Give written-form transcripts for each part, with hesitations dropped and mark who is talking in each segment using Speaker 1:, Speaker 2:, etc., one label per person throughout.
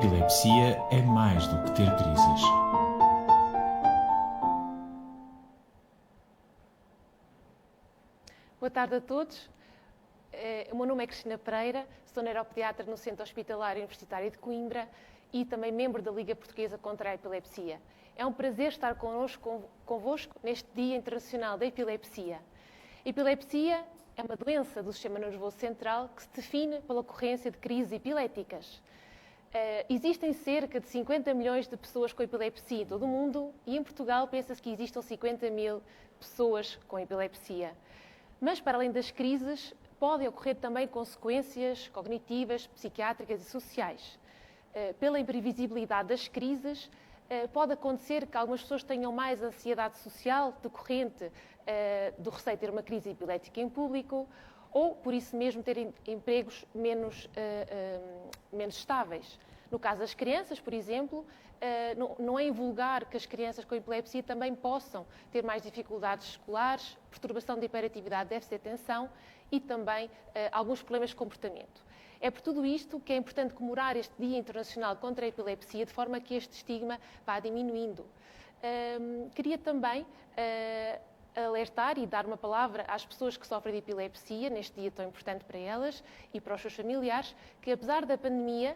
Speaker 1: epilepsia é mais do que ter crises.
Speaker 2: Boa tarde a todos. O meu nome é Cristina Pereira, sou neuropediatra no Centro Hospitalar Universitário de Coimbra e também membro da Liga Portuguesa contra a Epilepsia. É um prazer estar convosco neste Dia Internacional da Epilepsia. A epilepsia é uma doença do sistema nervoso central que se define pela ocorrência de crises epiléticas. Existem cerca de 50 milhões de pessoas com epilepsia em todo o mundo e em Portugal pensa-se que existam 50 mil pessoas com epilepsia. Mas, para além das crises, podem ocorrer também consequências cognitivas, psiquiátricas e sociais. Pela imprevisibilidade das crises, pode acontecer que algumas pessoas tenham mais ansiedade social decorrente do receio de ter uma crise epilética em público ou, por isso mesmo, terem empregos menos estáveis. No caso das crianças, por exemplo, não é invulgar que as crianças com epilepsia também possam ter mais dificuldades escolares, perturbação de hiperatividade, déficit de atenção e também alguns problemas de comportamento. É por tudo isto que é importante comemorar este Dia Internacional contra a Epilepsia, de forma que este estigma vá diminuindo. Queria também alertar e dar uma palavra às pessoas que sofrem de epilepsia, neste dia tão importante para elas e para os seus familiares, que apesar da pandemia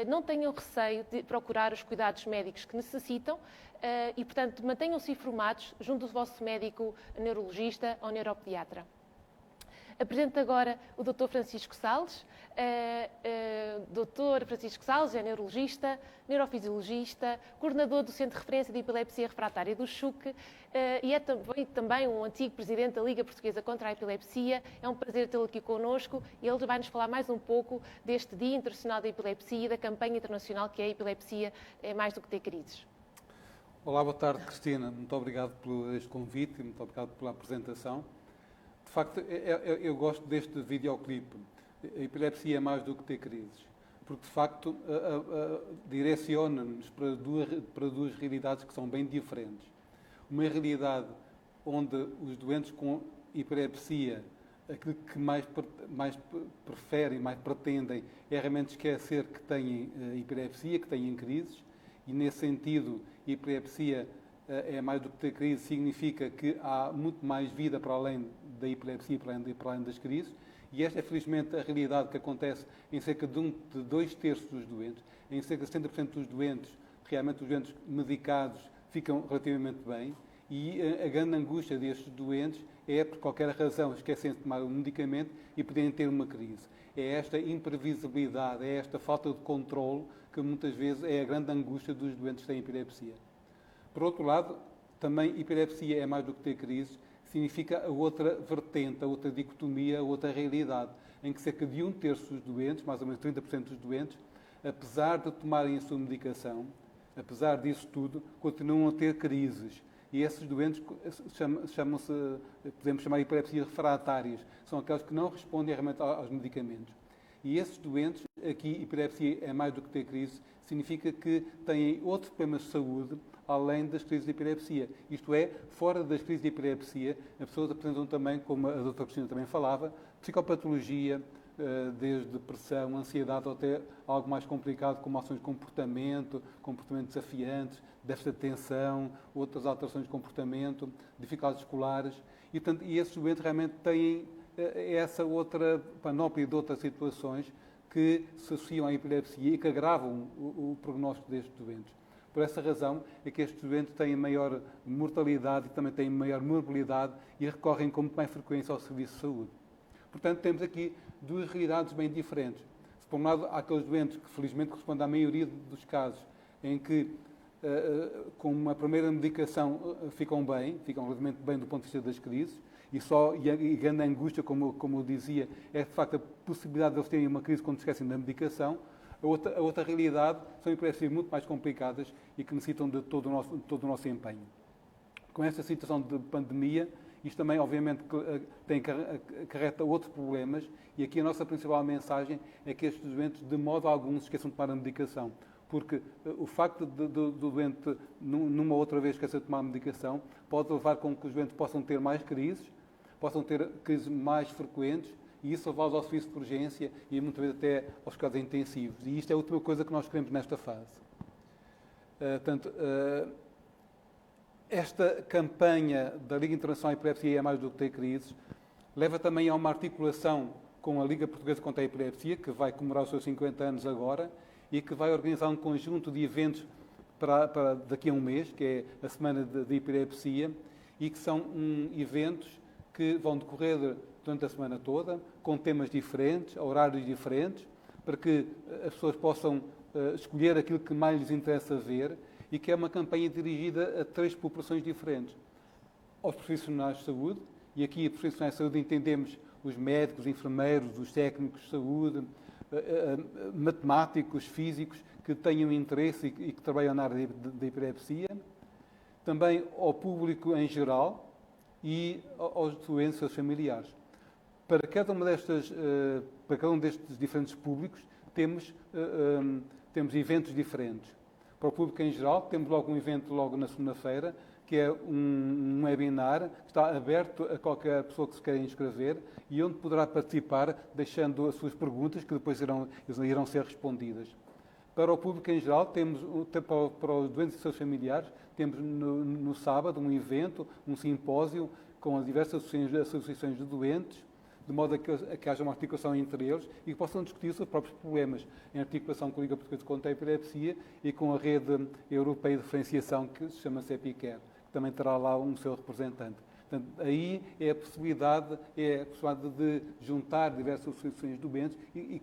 Speaker 2: não tenham receio de procurar os cuidados médicos que necessitam e, portanto, mantenham-se informados junto do vosso médico neurologista ou neuropediatra. Apresento agora o Dr. Francisco Salles. Dr. Francisco Salles é neurologista, neurofisiologista, coordenador do Centro de Referência de Epilepsia Refratária do CHUC e é também um antigo presidente da Liga Portuguesa contra a Epilepsia. É um prazer tê-lo aqui connosco e ele vai-nos falar mais um pouco deste Dia Internacional da Epilepsia e da campanha internacional que é a epilepsia é mais do que ter crises.
Speaker 3: Olá, boa tarde, Cristina. Muito obrigado por este convite e muito obrigado pela apresentação. De facto, eu gosto deste videoclipe. A epilepsia é mais do que ter crises, porque de facto direciona-nos para duas realidades que são bem diferentes. Uma realidade onde os doentes com epilepsia, aquilo que mais preferem, mais pretendem, é realmente esquecer que têm epilepsia, que têm crises, e nesse sentido, a epilepsia é mais do que ter crise, significa que há muito mais vida para além da epilepsia, para além das crises, e esta é felizmente a realidade que acontece em cerca de 2/3 dos doentes. Em cerca de 70% dos doentes, realmente os doentes medicados ficam relativamente bem, e a grande angústia destes doentes é, por qualquer razão, esquecem de tomar um medicamento e poderem ter uma crise. É esta imprevisibilidade, é esta falta de controle que muitas vezes é a grande angústia dos doentes que têm epilepsia. Por outro lado, também epilepsia é mais do que ter crises, significa a outra vertente, a outra dicotomia, a outra realidade, em que cerca de 1/3 dos doentes, mais ou menos 30% dos doentes, apesar de tomarem a sua medicação, apesar disso tudo, continuam a ter crises. E esses doentes chamam-se, podemos chamar de epilepsias refratárias, são aqueles que não respondem realmente aos medicamentos. E esses doentes, aqui, epilepsia é mais do que ter crise, significa que têm outros problemas de saúde, além das crises de epilepsia. Isto é, fora das crises de epilepsia, as pessoas apresentam também, como a doutora Cristina também falava, psicopatologia, desde depressão, ansiedade, ou até algo mais complicado, como ações de comportamento desafiantes, déficit de atenção, outras alterações de comportamento, dificuldades escolares. E esses doentes realmente têm essa outra panóplia de outras situações que se associam à epilepsia e que agravam o prognóstico destes doentes. Por essa razão é que estes doentes têm maior mortalidade e também têm maior morbilidade e recorrem com muito mais frequência ao serviço de saúde. Portanto, temos aqui duas realidades bem diferentes. Se, por um lado, há aqueles doentes que, felizmente, correspondem à maioria dos casos, em que, com uma primeira medicação, ficam relativamente bem do ponto de vista das crises, e grande angústia, como eu dizia, é, de facto, a possibilidade de eles terem uma crise quando se esquecem da medicação. A outra realidade são epilepsias muito mais complicadas e que necessitam de todo o nosso empenho. Com esta situação de pandemia, isto também, obviamente, acarreta outros problemas, e aqui a nossa principal mensagem é que estes doentes, de modo algum, se esqueçam de tomar a medicação, porque o facto do doente, numa outra vez, esquecer de tomar a medicação, pode levar com que os doentes possam ter mais crises, possam ter crises mais frequentes e isso leva ao serviço de urgência e muitas vezes até aos cuidados intensivos. E isto é a última coisa que nós queremos nesta fase. Esta campanha da Liga Internacional de Epilepsia é mais do que ter crises, leva também a uma articulação com a Liga Portuguesa contra a Epilepsia, que vai comemorar os seus 50 anos agora, e que vai organizar um conjunto de eventos para daqui a um mês, que é a Semana de Epilepsia, e que são eventos que vão decorrer durante a semana toda, com temas diferentes, horários diferentes, para que as pessoas possam escolher aquilo que mais lhes interessa ver, e que é uma campanha dirigida a 3 populações diferentes. Aos profissionais de saúde, e aqui profissionais de saúde entendemos os médicos, os enfermeiros, os técnicos de saúde, matemáticos, físicos, que tenham interesse e que trabalham na área da epilepsia. Também ao público em geral e aos doentes e seus familiares. Para cada um destes diferentes públicos, temos eventos diferentes. Para o público em geral, temos logo um evento logo na segunda-feira, que é um webinar que está aberto a qualquer pessoa que se queira inscrever e onde poderá participar deixando as suas perguntas, que depois irão ser respondidas. Para o público em geral, temos, para os doentes e seus familiares, temos no sábado um evento, um simpósio com as diversas associações de doentes, de modo a que haja uma articulação entre eles e que possam discutir os seus próprios problemas, em articulação com a Liga Portuguesa contra a Epilepsia e com a Rede Europeia de Diferenciação, que se chama CEPICARE, que também terá lá um seu representante. Portanto, aí é a possibilidade de juntar diversas associações de doentes e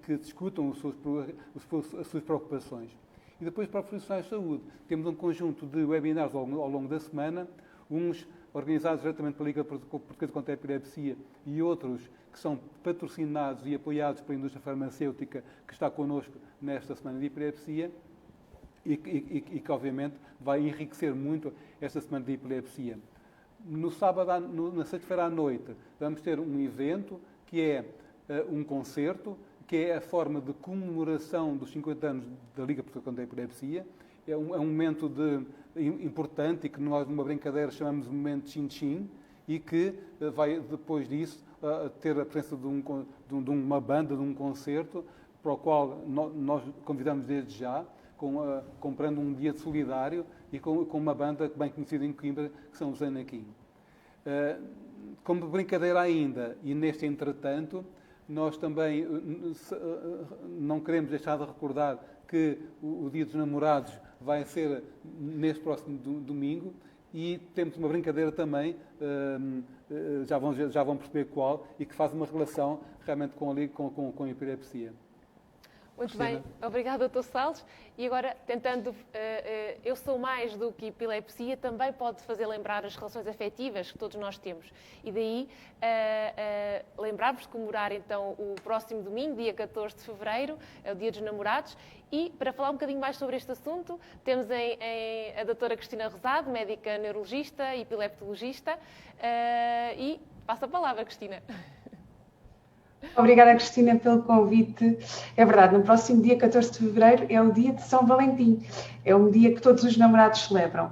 Speaker 3: que discutam as suas preocupações. E depois, para os profissionais de saúde, temos um conjunto de webinars ao longo da semana, uns organizados diretamente pela Liga Portuguesa contra a Epilepsia e outros que são patrocinados e apoiados pela indústria farmacêutica que está connosco nesta Semana de Epilepsia e que, obviamente, vai enriquecer muito esta Semana de Epilepsia. No sábado, na sexta-feira à noite, vamos ter um evento que é um concerto, que é a forma de comemoração dos 50 anos da Liga Portuguesa contra a Epilepsia. É um momento importante e que nós, numa brincadeira, chamamos de momento chin-chin e que vai, depois disso, ter a presença de uma banda, de um concerto, para o qual nós convidamos desde já, comprando um bilhete solidário e com uma banda bem conhecida em Coimbra, que são os Anakin. Como brincadeira ainda, e neste entretanto, nós também não queremos deixar de recordar que o Dia dos Namorados vai ser neste próximo domingo e temos uma brincadeira também, já vão perceber qual, e que faz uma relação realmente com a epilepsia.
Speaker 2: Muito bem, obrigada, Dr. Salles. E agora, tentando, eu sou mais do que epilepsia, também pode fazer lembrar as relações afetivas que todos nós temos. E daí, lembrar-vos de comemorar então o próximo domingo, dia 14 de fevereiro, é o Dia dos Namorados. E para falar um bocadinho mais sobre este assunto, temos a doutora Cristina Rosado, médica neurologista e epileptologista. E passo a palavra, Cristina.
Speaker 4: Obrigada, Cristina, pelo convite. É verdade, no próximo dia 14 de fevereiro é o dia de São Valentim. É um dia que todos os namorados celebram.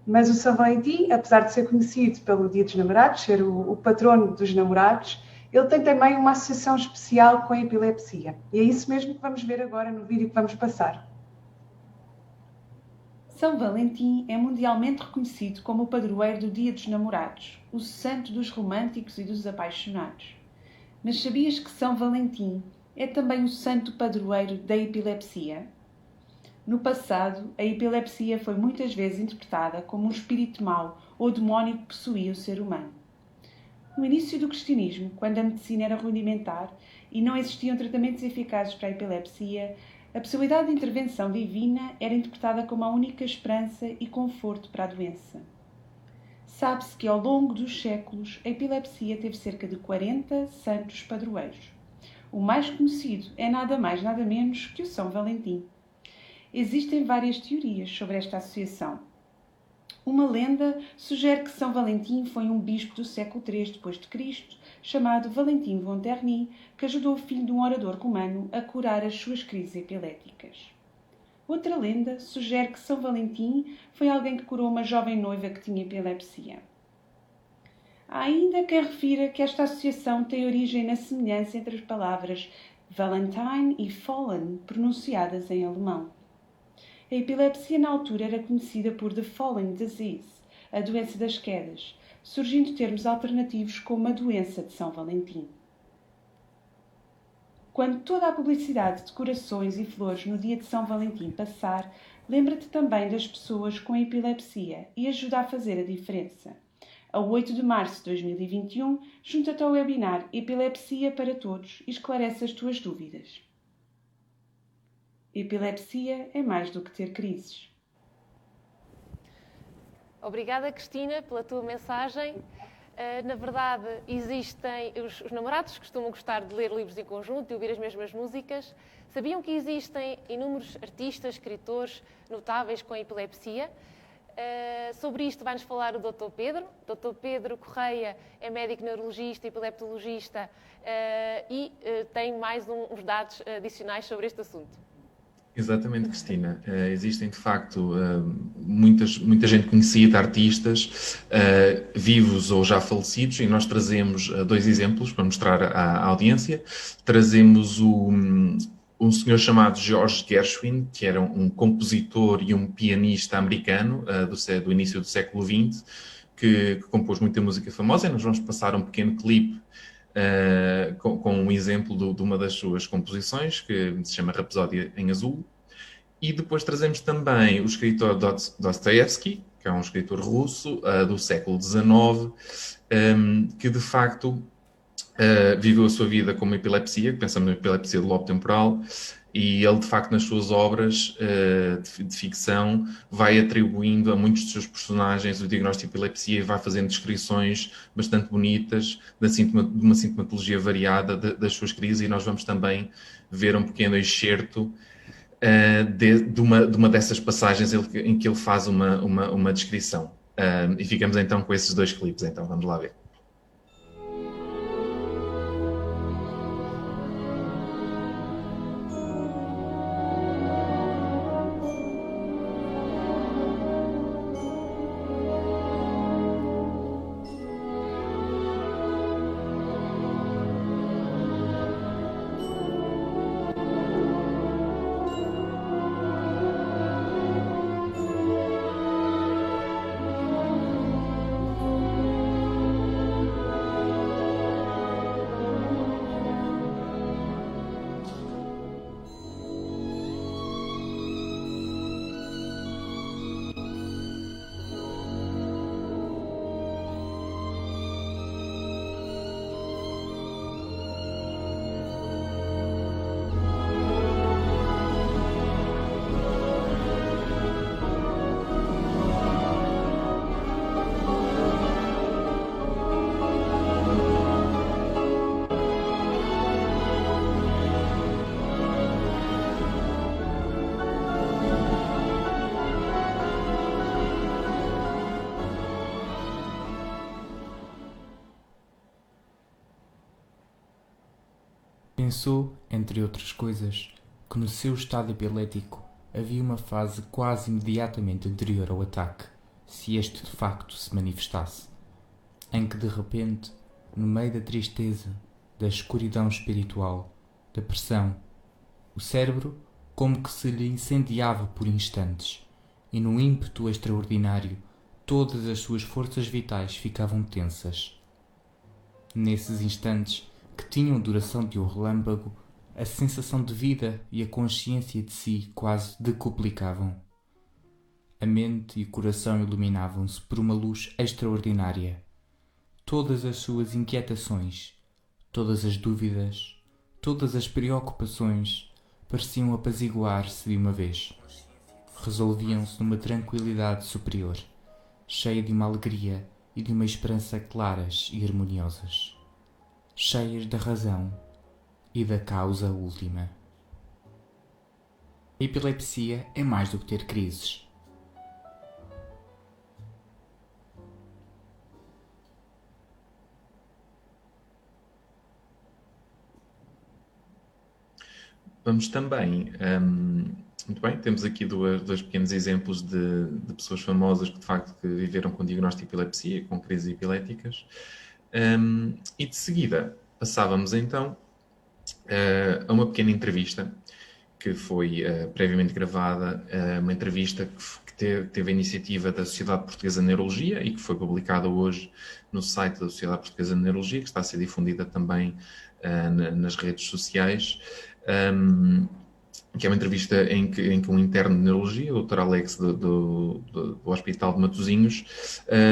Speaker 4: Mas o São Valentim, apesar de ser conhecido pelo Dia dos Namorados, ser o patrono dos namorados, ele tem também uma associação especial com a epilepsia. E é isso mesmo que vamos ver agora no vídeo que vamos passar.
Speaker 5: São Valentim é mundialmente reconhecido como o padroeiro do Dia dos Namorados, o santo dos românticos e dos apaixonados. Mas sabias que São Valentim é também o santo padroeiro da epilepsia? No passado, a epilepsia foi muitas vezes interpretada como um espírito mau ou demónio que possuía o ser humano. No início do cristianismo, quando a medicina era rudimentar e não existiam tratamentos eficazes para a epilepsia, a possibilidade de intervenção divina era interpretada como a única esperança e conforto para a doença. Sabe-se que ao longo dos séculos a epilepsia teve cerca de 40 santos padroeiros. O mais conhecido é nada mais nada menos que o São Valentim. Existem várias teorias sobre esta associação. Uma lenda sugere que São Valentim foi um bispo do século III d.C., chamado Valentim von Terni, que ajudou o filho de um orador romano a curar as suas crises epiléticas. Outra lenda sugere que São Valentim foi alguém que curou uma jovem noiva que tinha epilepsia. Há ainda quem refira que esta associação tem origem na semelhança entre as palavras Valentine e Fallen, pronunciadas em alemão. A epilepsia na altura era conhecida por The Falling Disease, a doença das quedas, surgindo termos alternativos como a doença de São Valentim. Quando toda a publicidade de corações e flores no dia de São Valentim passar, lembra-te também das pessoas com epilepsia e ajuda a fazer a diferença. A 8 de março de 2021, junta-te ao webinar Epilepsia para Todos e esclarece as tuas dúvidas. Epilepsia é mais do que ter crises.
Speaker 2: Obrigada, Cristina, pela tua mensagem. Na verdade, existem... Os namorados costumam gostar de ler livros em conjunto e ouvir as mesmas músicas. Sabiam que existem inúmeros artistas, escritores notáveis com epilepsia? Sobre isto vai-nos falar o Dr. Pedro. Dr. Pedro Correia é médico neurologista e epileptologista e tem mais uns dados adicionais sobre este assunto.
Speaker 1: Exatamente, Cristina. Existem, de facto, muita gente conhecida, artistas, vivos ou já falecidos, e nós trazemos dois exemplos para mostrar à audiência. Trazemos um senhor chamado George Gershwin, que era um compositor e um pianista americano do início do século XX, que compôs muita música famosa, e nós vamos passar um pequeno clipe com um exemplo de uma das suas composições, que se chama Rapsódia em Azul. E depois trazemos também o escritor Dostoevsky, que é um escritor russo do século XIX, que de facto viveu a sua vida com uma epilepsia, pensamos na epilepsia do lobo temporal, e ele de facto nas suas obras de ficção vai atribuindo a muitos dos seus personagens o diagnóstico de epilepsia e vai fazendo descrições bastante bonitas de uma sintomatologia variada das suas crises, e nós vamos também ver um pequeno excerto de uma dessas passagens em que ele faz uma descrição. E ficamos então com esses dois clipes, então vamos lá ver.
Speaker 6: Pensou, entre outras coisas, que no seu estado epilético havia uma fase quase imediatamente anterior ao ataque, se este de facto se manifestasse, em que de repente, no meio da tristeza, da escuridão espiritual, da pressão, o cérebro como que se lhe incendiava por instantes, e no ímpeto extraordinário todas as suas forças vitais ficavam tensas. Nesses instantes, que tinham duração de um relâmpago, a sensação de vida e a consciência de si quase decuplicavam. A mente e o coração iluminavam-se por uma luz extraordinária. Todas as suas inquietações, todas as dúvidas, todas as preocupações pareciam apaziguar-se de uma vez. Resolviam-se numa tranquilidade superior, cheia de uma alegria e de uma esperança claras e harmoniosas, cheias da razão e da causa última. A epilepsia é mais do que ter crises.
Speaker 1: Vamos também Muito bem, temos aqui dois pequenos exemplos de pessoas famosas que de facto que viveram com diagnóstico de epilepsia, com crises epiléticas. E de seguida passávamos então a uma pequena entrevista que foi previamente gravada, uma entrevista que teve a iniciativa da Sociedade Portuguesa de Neurologia e que foi publicada hoje no site da Sociedade Portuguesa de Neurologia, que está a ser difundida também nas redes sociais. Que é uma entrevista em que um interno de neurologia, o Dr. Alex do Hospital de Matosinhos,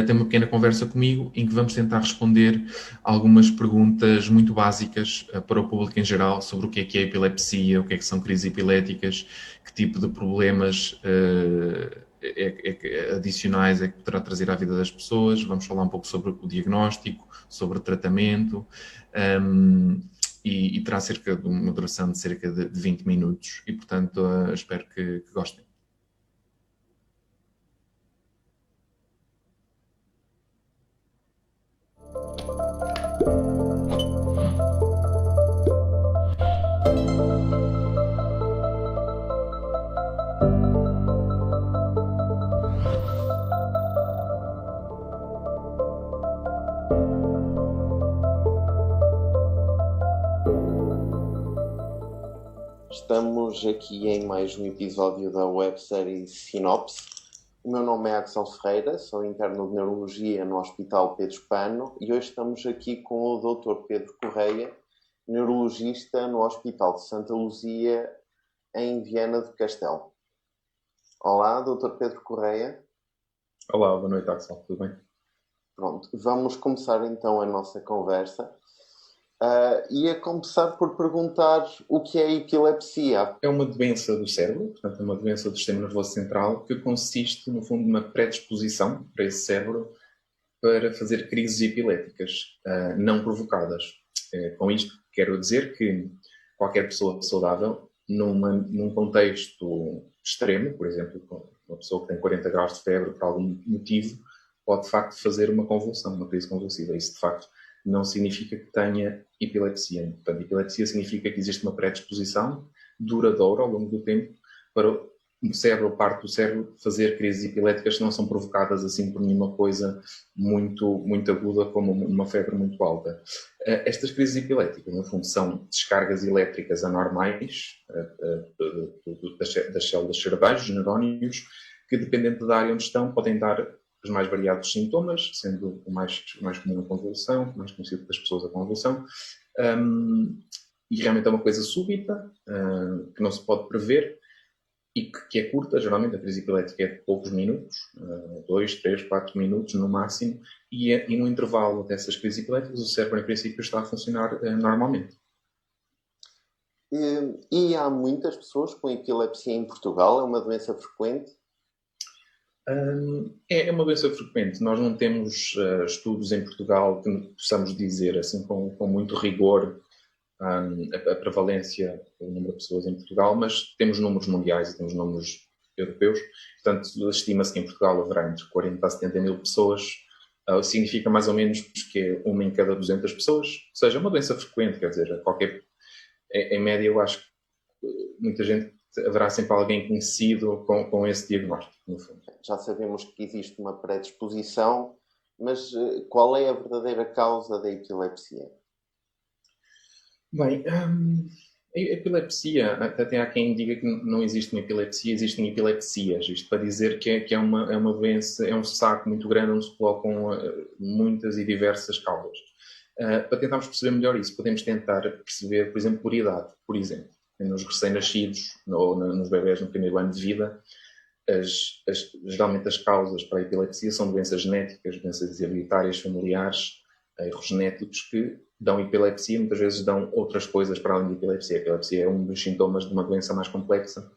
Speaker 1: tem uma pequena conversa comigo em que vamos tentar responder algumas perguntas muito básicas para o público em geral sobre o que é epilepsia, o que são crises epiléticas, que tipo de problemas adicionais é que poderá trazer à vida das pessoas. Vamos falar um pouco sobre o diagnóstico, sobre o tratamento, e terá cerca de uma duração de cerca de 20 minutos. E, portanto, espero que gostem.
Speaker 7: Estamos aqui em mais um episódio da websérie Sinopse. O meu nome é Axel Ferreira, sou interno de Neurologia no Hospital Pedro Spano e hoje estamos aqui com o Dr. Pedro Correia, neurologista no Hospital de Santa Luzia, em Viana do Castelo. Olá, Dr. Pedro Correia.
Speaker 1: Olá, boa noite, Axel. Tudo bem?
Speaker 7: Pronto, vamos começar então a nossa conversa. Ia começar por perguntar o que é epilepsia.
Speaker 1: É uma doença do cérebro, portanto é uma doença do sistema nervoso central que consiste, no fundo, numa predisposição para esse cérebro para fazer crises epiléticas não provocadas. Com isto quero dizer que qualquer pessoa saudável, num contexto extremo, por exemplo, uma pessoa que tem 40 graus de febre por algum motivo, pode de facto fazer uma convulsão, uma crise convulsiva. Isso de facto não significa que tenha epilepsia. Portanto, epilepsia significa que existe uma predisposição duradoura ao longo do tempo para o cérebro ou parte do cérebro fazer crises epiléticas que não são provocadas assim por nenhuma coisa muito aguda como uma febre muito alta. Estas crises epiléticas, no fundo, são descargas elétricas anormais das células cerebrais, dos neurónios, que, dependendo da área onde estão, podem dar os mais variados sintomas, sendo o mais comum a convulsão, mais conhecido pelas pessoas a convulsão, e realmente é uma coisa súbita, que não se pode prever e que é curta. Geralmente a crise epilética é de poucos minutos, 2, 3, 4 minutos no máximo, e no intervalo dessas crises epiléticas o cérebro em princípio está a funcionar normalmente.
Speaker 7: E há muitas pessoas com epilepsia em Portugal? É uma doença frequente?
Speaker 1: É uma doença frequente. Nós não temos estudos em Portugal que possamos dizer assim com muito rigor a prevalência do número de pessoas em Portugal, mas temos números mundiais e temos números europeus. Portanto, estima-se que em Portugal haverá entre 40 a 70 mil pessoas. Significa mais ou menos que é uma em cada 200 pessoas. Ou seja, é uma doença frequente, quer dizer, em média eu acho que muita gente, haverá sempre alguém conhecido com esse diagnóstico, no fundo.
Speaker 7: Já sabemos que existe uma predisposição, mas qual é a verdadeira causa da epilepsia?
Speaker 1: Bem, a epilepsia, até há quem diga que não existe uma epilepsia, existem epilepsias. Isto para dizer que é uma doença, é um saco muito grande onde se colocam muitas e diversas causas. Para tentarmos perceber melhor isso, podemos tentar perceber, por exemplo, por idade. Por exemplo, nos recém-nascidos ou nos bebés no primeiro ano de vida, geralmente as causas para a epilepsia são doenças genéticas, doenças hereditárias, familiares, erros genéticos que dão epilepsia, muitas vezes dão outras coisas para além da epilepsia. A epilepsia é um dos sintomas de uma doença mais complexa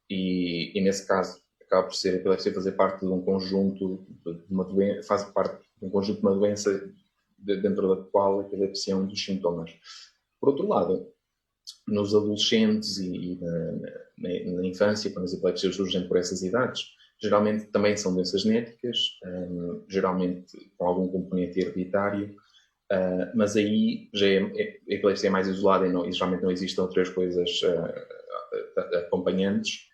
Speaker 1: e nesse caso acaba por ser a epilepsia fazer parte de um conjunto de uma doença, faz parte de um conjunto de uma doença dentro da qual a epilepsia é um dos sintomas. Por outro lado, nos adolescentes e na infância, quando as epilepsias surgem por essas idades, geralmente também são doenças genéticas, geralmente com algum componente hereditário, mas aí já a epilepsia é mais isolada e geralmente não existem outras coisas acompanhantes.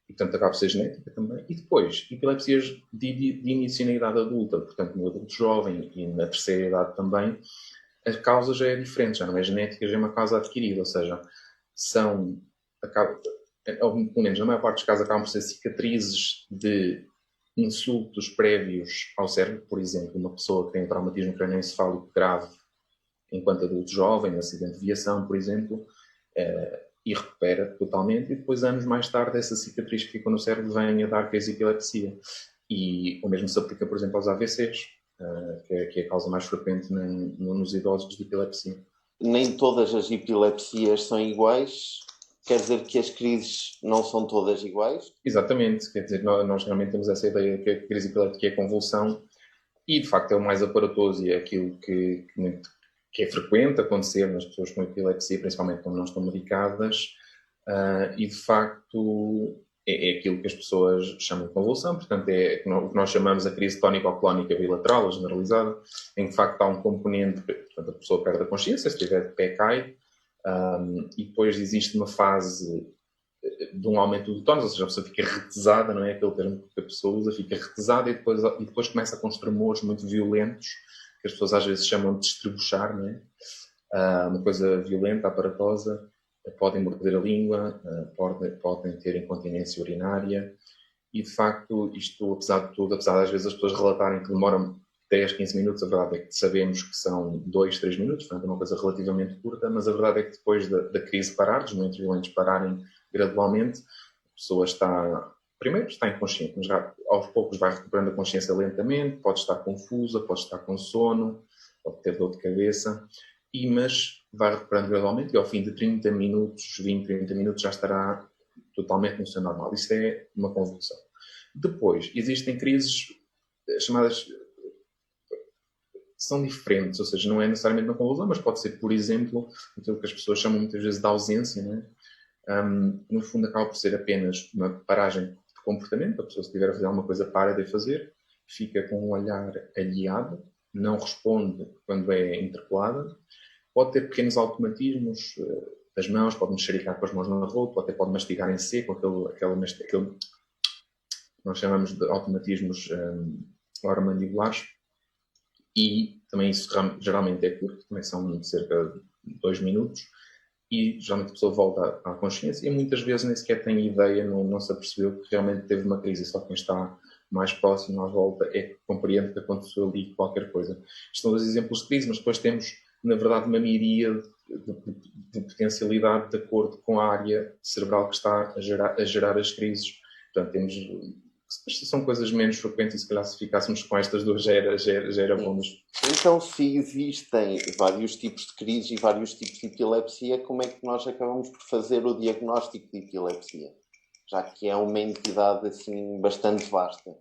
Speaker 1: e portanto acaba por ser genética também. E depois, epilepsias de início na idade adulta, portanto no adulto jovem e na terceira idade também, a causa já é diferente, já não é genética, já é uma causa adquirida, ou seja, pelo menos na maior parte dos casos acabam por ser cicatrizes de insultos prévios ao cérebro, por exemplo, uma pessoa que tem um traumatismo crânioencefálico grave enquanto adulto jovem, um acidente de viação, por exemplo, e recupera totalmente, e depois, anos mais tarde, essa cicatriz que ficou no cérebro vem a dar crise de epilepsia. E o mesmo se aplica, por exemplo, aos AVCs, que é a causa mais frequente nos idosos de epilepsia.
Speaker 7: Nem todas as epilepsias são iguais? Quer dizer que as crises não são todas iguais?
Speaker 1: Exatamente, quer dizer, nós realmente temos essa ideia que a crise epiléptica é convulsão, e de facto é o mais aparatoso e é aquilo que é frequente acontecer nas pessoas com epilepsia, principalmente quando não estão medicadas, e de facto é aquilo que as pessoas chamam de convulsão, portanto é o que nós chamamos a crise tónico-clónica bilateral, ou generalizada, em que de facto há um componente, portanto a pessoa perde a consciência, se estiver de pé cai, e depois existe uma fase de um aumento do tónus, ou seja, a pessoa fica retesada, não é aquele termo que a pessoa usa, fica retesada e depois começa com uns tremores muito violentos, que as pessoas às vezes chamam de estribuchar, não é? Uma coisa violenta, aparatosa, podem morder a língua, podem ter incontinência urinária, e de facto isto, apesar de tudo, apesar de às vezes as pessoas relatarem que demoram 10, 15 minutos, a verdade é que sabemos que são 2, 3 minutos, portanto é uma coisa relativamente curta, mas a verdade é que depois da crise parar, dos momentos violentos pararem gradualmente, a pessoa primeiro está inconsciente, mas aos poucos vai recuperando a consciência lentamente, pode estar confusa, pode estar com sono, pode ter dor de cabeça, mas vai recuperando gradualmente e ao fim de 30 minutos, 20, 30 minutos já estará totalmente no seu normal. Isso é uma convulsão. Depois, existem crises chamadas... são diferentes, ou seja, não é necessariamente uma convulsão, mas pode ser, por exemplo, aquilo que as pessoas chamam muitas vezes de ausência, não é? No fundo acaba por ser apenas uma paragem de comportamento, a pessoa se estiver a fazer alguma coisa para de fazer, fica com um olhar alheado, não responde quando é interpelada, pode ter pequenos automatismos das mãos, pode mexericar com as mãos na roupa, até pode mastigar em seco, aquele nós chamamos de automatismos oromandibulares, e também isso geralmente é curto, também são cerca de 2 minutos, e geralmente a pessoa volta à consciência e muitas vezes nem sequer tem ideia, não se apercebeu que realmente teve uma crise, só quem está mais próximo à volta é que compreende que aconteceu ali qualquer coisa. Isto são 2 exemplos de crise, mas depois temos, na verdade, uma miríade de potencialidade de acordo com a área cerebral que está a gerar as crises. Portanto, temos... são coisas menos frequentes e se calhar se ficássemos com estas 2 já era bom.
Speaker 7: Então, se existem vários tipos de crise e vários tipos de epilepsia, como é que nós acabamos por fazer o diagnóstico de epilepsia? Já que é uma entidade assim bastante vasta.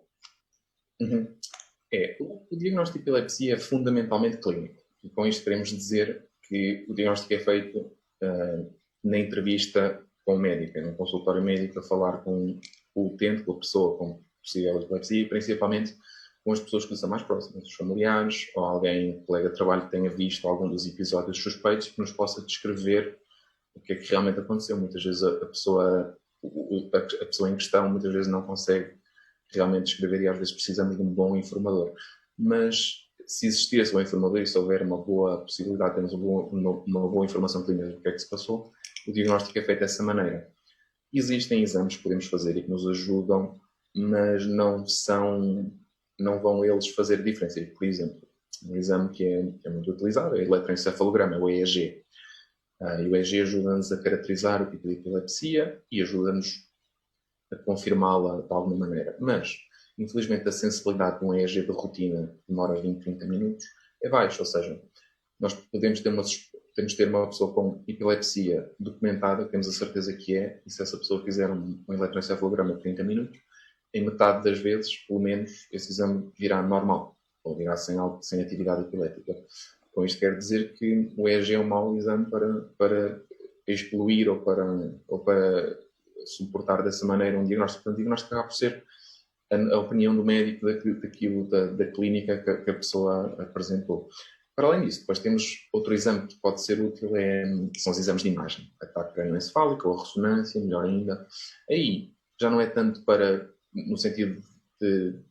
Speaker 1: O diagnóstico de epilepsia é fundamentalmente clínico. E com isto queremos dizer que o diagnóstico é feito na entrevista com o médico, num consultório médico, a falar com o utente, com a pessoa com possível epilepsia, e principalmente com as pessoas que são mais próximas, os familiares, ou alguém, um colega de trabalho que tenha visto algum dos episódios suspeitos, que nos possa descrever o que é que realmente aconteceu. Muitas vezes a pessoa em questão muitas vezes não consegue realmente descrever e às vezes precisamos de um bom informador. Mas se existir esse bom informador e se houver uma boa possibilidade de termos uma boa informação clínica do que é que se passou, o diagnóstico é feito dessa maneira. Existem exames que podemos fazer e que nos ajudam, mas não vão eles fazer diferença. Por exemplo, um exame que é muito utilizado é o eletroencefalograma, o EEG. E o EEG ajuda-nos a caracterizar o tipo de epilepsia e ajuda-nos a confirmá-la de alguma maneira. Mas, infelizmente, a sensibilidade de um EEG de rotina demora 20, 30 minutos, é baixa. Ou seja, nós podemos ter uma pessoa com epilepsia documentada, temos a certeza que é, e se essa pessoa fizer um eletroencefalograma de 30 minutos, em metade das vezes, pelo menos, esse exame virá normal, ou virá sem atividade epilética. Com isto quer dizer que o EEG é um mau exame para excluir ou para suportar dessa maneira um diagnóstico. Portanto, o diagnóstico acaba por ser a opinião do médico daquilo da clínica que a pessoa apresentou. Para além disso, depois temos outro exame que pode ser útil, são os exames de imagem. Ataque crânioencefálico ou a ressonância, melhor ainda. Aí já não é tanto no sentido de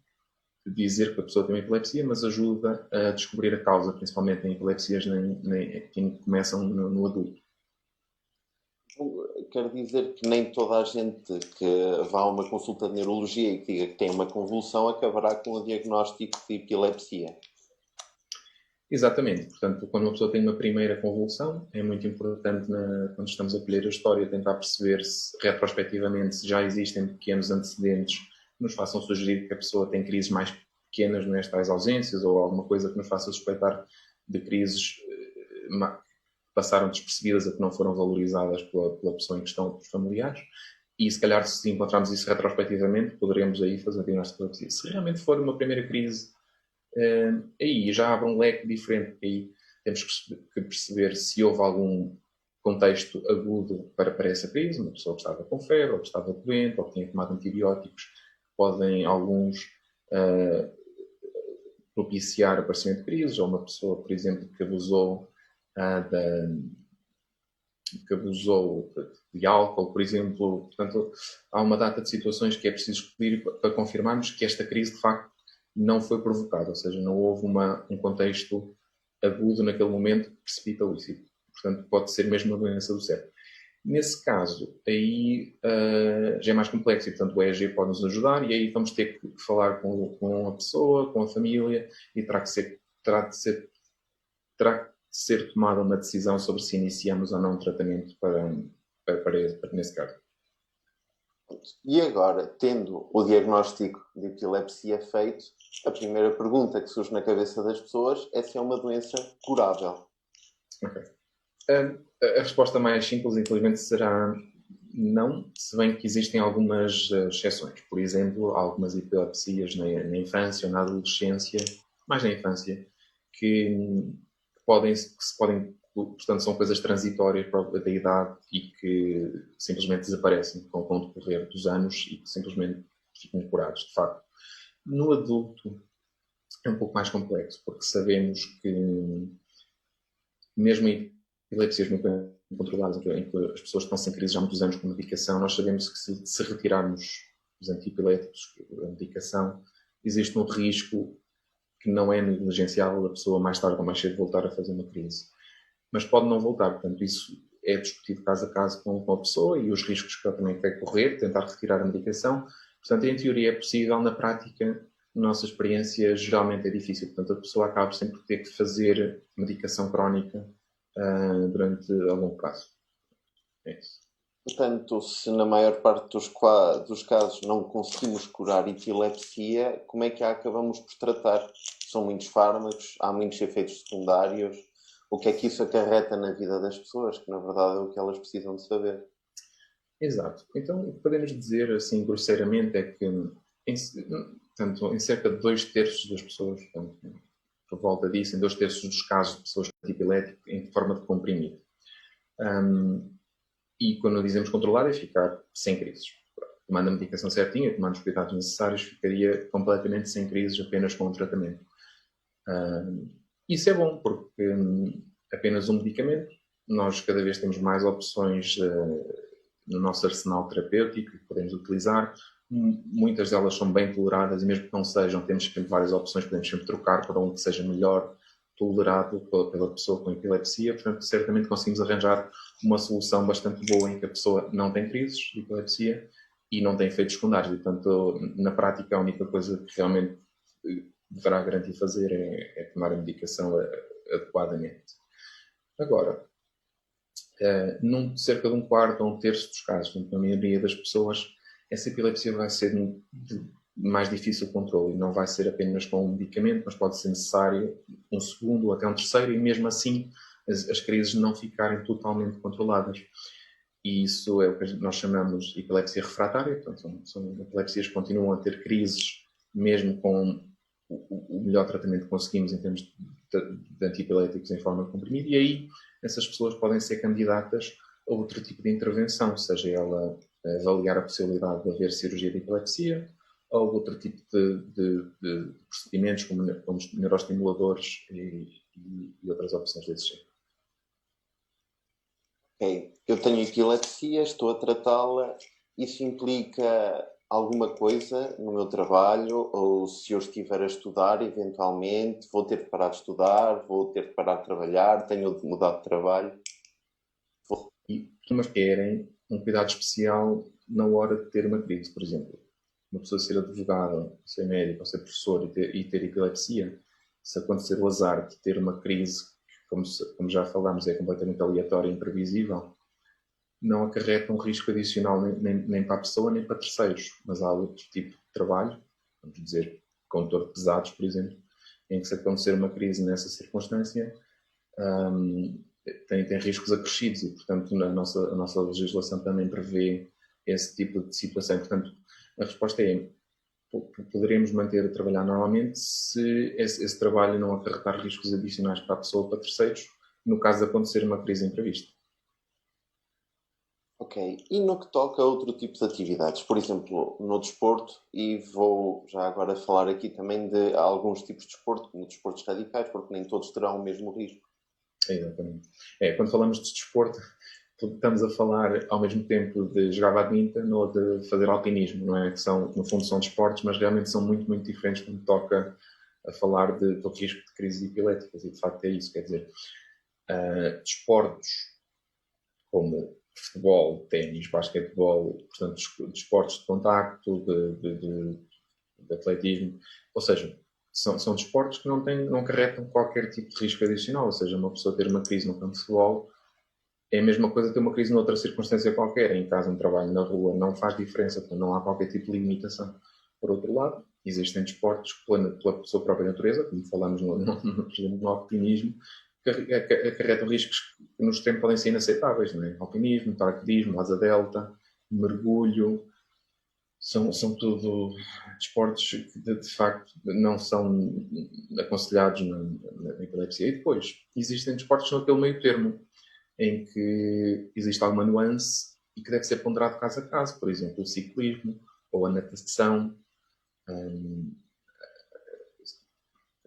Speaker 1: dizer que a pessoa tem uma epilepsia, mas ajuda a descobrir a causa, principalmente em epilepsias que começam no adulto.
Speaker 7: Quero dizer que nem toda a gente que vá a uma consulta de neurologia e que diga que tem uma convulsão acabará com o diagnóstico de epilepsia.
Speaker 1: Exatamente. Portanto, quando uma pessoa tem uma primeira convulsão, é muito importante, quando estamos a colher a história, tentar perceber se, retrospectivamente, se já existem pequenos antecedentes que nos façam sugerir que a pessoa tem crises mais pequenas nestas ausências ou alguma coisa que nos faça suspeitar de crises que passaram despercebidas ou que não foram valorizadas pela pessoa em questão, pelos familiares. E, se calhar, se encontrarmos isso retrospectivamente, poderemos aí fazer o diagnóstico de epilepsia. Se realmente for uma primeira crise, aí já abre um leque diferente. Aí temos que perceber se houve algum contexto agudo para essa crise, uma pessoa que estava com febre, ou que estava doente, ou que tinha tomado antibióticos, podem alguns propiciar o aparecimento de crises, ou uma pessoa, por exemplo, que abusou de álcool, por exemplo. Portanto, há uma data de situações que é preciso escolher para confirmarmos que esta crise, de facto, não foi provocada, ou seja, não houve um contexto agudo naquele momento que precipita isso. Portanto, pode ser mesmo uma doença do cérebro. Nesse caso, aí já é mais complexo e, portanto, o EEG pode nos ajudar e aí vamos ter que falar com a pessoa, com a família e terá de ser tomada uma decisão sobre se iniciamos ou não um tratamento para nesse caso.
Speaker 7: E agora, tendo o diagnóstico de epilepsia feito, a primeira pergunta que surge na cabeça das pessoas é se é uma doença curável.
Speaker 1: Ok. A resposta mais simples, infelizmente, será não, se bem que existem algumas exceções. Por exemplo, algumas epilepsias na infância ou na adolescência, mais na infância, que se podem, portanto, são coisas transitórias da idade e que simplesmente desaparecem com o decorrer dos anos e que simplesmente ficam curados, de facto. No adulto é um pouco mais complexo, porque sabemos que mesmo em epilepsias muito bem controladas, em que as pessoas estão sem crise já há muitos anos com medicação, nós sabemos que se retirarmos os antiepiléticos, a medicação, existe um risco que não é negligenciável da pessoa mais tarde ou mais cedo voltar a fazer uma crise. Mas pode não voltar, portanto isso é discutido caso a caso com a pessoa e os riscos que ela também quer correr, tentar retirar a medicação. Portanto, em teoria é possível, na prática, na nossa experiência, geralmente é difícil. Portanto, a pessoa acaba sempre por ter que fazer medicação crónica durante algum prazo. É isso.
Speaker 7: Portanto, se na maior parte dos casos não conseguimos curar epilepsia, como é que a acabamos por tratar? São muitos fármacos, há muitos efeitos secundários. O que é que isso acarreta na vida das pessoas, que na verdade é o que elas precisam de saber?
Speaker 1: Exato. Então, o que podemos dizer, assim, grosseiramente, é que em cerca de 2/3 das pessoas, portanto, por volta disso, em 2/3 dos casos de pessoas com epilético, em forma de comprimido. E quando dizemos controlar, é ficar sem crises. Tomando a medicação certinha, tomando os cuidados necessários, ficaria completamente sem crises apenas com o tratamento. Isso é bom, porque apenas um medicamento, nós cada vez temos mais opções no nosso arsenal terapêutico que podemos utilizar. Muitas delas são bem toleradas e mesmo que não sejam, temos sempre várias opções, podemos sempre trocar para um que seja melhor tolerado pela pessoa com epilepsia. Portanto, certamente conseguimos arranjar uma solução bastante boa em que a pessoa não tem crises de epilepsia e não tem efeitos secundários. E, portanto, na prática, a única coisa que realmente deverá garantir fazer é tomar a medicação adequadamente. Agora, cerca de 1/4 ou 1/3 dos casos, na maioria das pessoas, essa epilepsia vai ser de mais difícil controle e não vai ser apenas com um medicamento, mas pode ser necessário um segundo ou até um terceiro e mesmo assim as crises não ficarem totalmente controladas. E isso é o que nós chamamos de epilepsia refratária, portanto são epilepsias que continuam a ter crises mesmo com o melhor tratamento que conseguimos em termos de antiepiléticos em forma comprimida, e aí essas pessoas podem ser candidatas a outro tipo de intervenção, seja ela avaliar a possibilidade de haver cirurgia de epilepsia ou outro tipo de procedimentos como os neuroestimuladores e outras opções desse género.
Speaker 7: Ok, eu tenho epilepsia, estou a tratá-la isso implica alguma coisa no meu trabalho, ou se eu estiver a estudar, eventualmente, vou ter de parar de estudar, vou ter de parar de trabalhar, tenho de mudar de trabalho.
Speaker 1: E mas querem um cuidado especial na hora de ter uma crise, por exemplo. Uma pessoa ser advogada, ser médico, ou ser professor e ter epilepsia, se acontecer o azar de ter uma crise, como já falámos, é completamente aleatória e imprevisível, não acarreta um risco adicional nem para a pessoa nem para terceiros, mas há outro tipo de trabalho, vamos dizer, condutor de pesados, por exemplo, em que se acontecer uma crise nessa circunstância, tem riscos acrescidos e, portanto, a nossa legislação também prevê esse tipo de situação. Portanto, a resposta é: poderemos manter a trabalhar normalmente se esse trabalho não acarretar riscos adicionais para a pessoa ou para terceiros, no caso de acontecer uma crise imprevista.
Speaker 7: Ok. E no que toca a outro tipo de atividades? Por exemplo, no desporto, e vou já agora falar aqui também de alguns tipos de desporto, como desportos radicais, porque nem todos terão o mesmo risco.
Speaker 1: Exatamente. Quando falamos de desporto, estamos a falar ao mesmo tempo de jogar badminton ou de fazer alpinismo, não é? Que são, no fundo, são desportos, mas realmente são muito, muito diferentes quando toca a falar de risco de crises epiléticas. E, de facto, é isso. Quer dizer, desportos como futebol, ténis, basquetebol, portanto, desportos de contacto, de atletismo, ou seja, são desportos que não carregam qualquer tipo de risco adicional, ou seja, uma pessoa ter uma crise no campo de futebol é a mesma coisa ter uma crise noutra circunstância qualquer, em casa, um trabalho na rua, não faz diferença, porque não há qualquer tipo de limitação. Por outro lado, existem desportos pela sua própria natureza, como falamos no alpinismo, que acarretam riscos que nos tempos podem ser inaceitáveis, não é? Alpinismo, paraquedismo, asa delta, mergulho, são tudo desportos que de facto não são aconselhados na epilepsia. E depois, existem desportos naquele meio termo, em que existe alguma nuance e que deve ser ponderado caso a caso, por exemplo, o ciclismo ou a natação,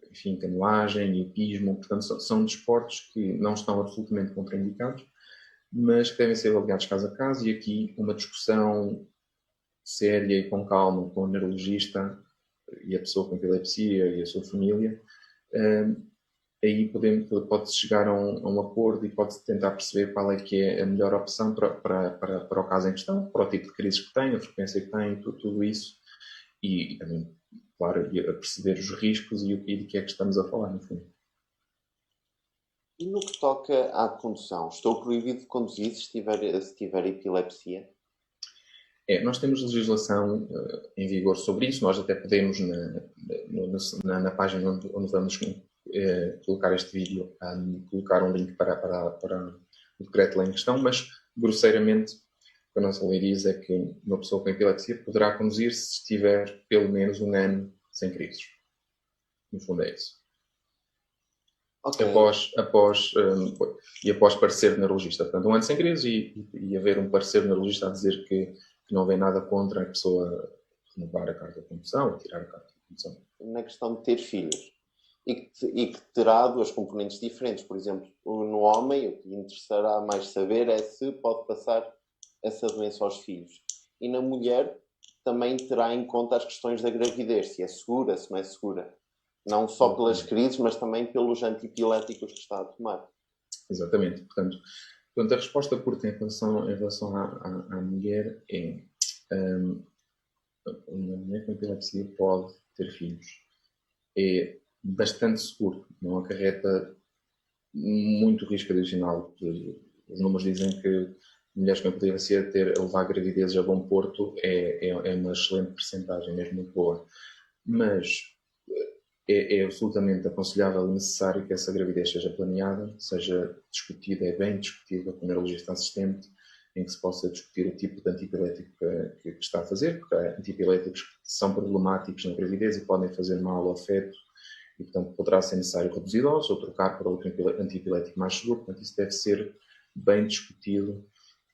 Speaker 1: enfim, canoagem, hipismo. Portanto, são desportos que não estão absolutamente contraindicados, mas que devem ser avaliados caso a caso, e aqui uma discussão séria e com calma com o neurologista e a pessoa com epilepsia e a sua família, aí pode-se chegar a um acordo e pode-se tentar perceber qual é que é a melhor opção para o caso em questão, para o tipo de crise que tem, a frequência que tem, tudo isso, e também, claro, a perceber os riscos e de que é que estamos a falar, no fundo.
Speaker 7: E no que toca à condução, estou proibido de conduzir se tiver epilepsia?
Speaker 1: Nós temos legislação em vigor sobre isso. Nós até podemos, na página onde vamos colocar este vídeo, colocar um link para o decreto-lei em questão, mas, grosseiramente, o que a nossa lei diz é que uma pessoa com epilepsia poderá conduzir se estiver pelo menos um ano sem crises. No fundo é isso. Okay. Após parecer neurologista. Portanto, um ano sem crises e haver um parecer neurologista a dizer que não vê nada contra a pessoa renovar a carta de condução ou tirar a carta de condução.
Speaker 7: Na questão de ter filhos, e que terá duas componentes diferentes. Por exemplo, no homem, o que interessará mais saber é se pode passar essa doença aos filhos. E na mulher, também terá em conta as questões da gravidez, se é segura, se não é segura. Não só pelas crises, mas também pelos antipiléticos que está a tomar.
Speaker 1: Exatamente. Portanto, a resposta curta em relação à mulher é: uma mulher com epilepsia pode ter filhos. É bastante seguro, não acarreta muito risco adicional. Os números dizem que mulheres com epilepsia a levar gravidezes a bom porto é uma excelente percentagem, mesmo muito boa. Mas é absolutamente aconselhável e necessário que essa gravidez seja planeada, seja discutida, bem discutida com o neurologista assistente, em que se possa discutir o tipo de antipilético que está a fazer, porque há antipiléticos que são problemáticos na gravidez e podem fazer mal ao feto, e, portanto, poderá ser necessário reduzir dose ou trocar para outro antipilético mais seguro. Portanto, isso deve ser bem discutido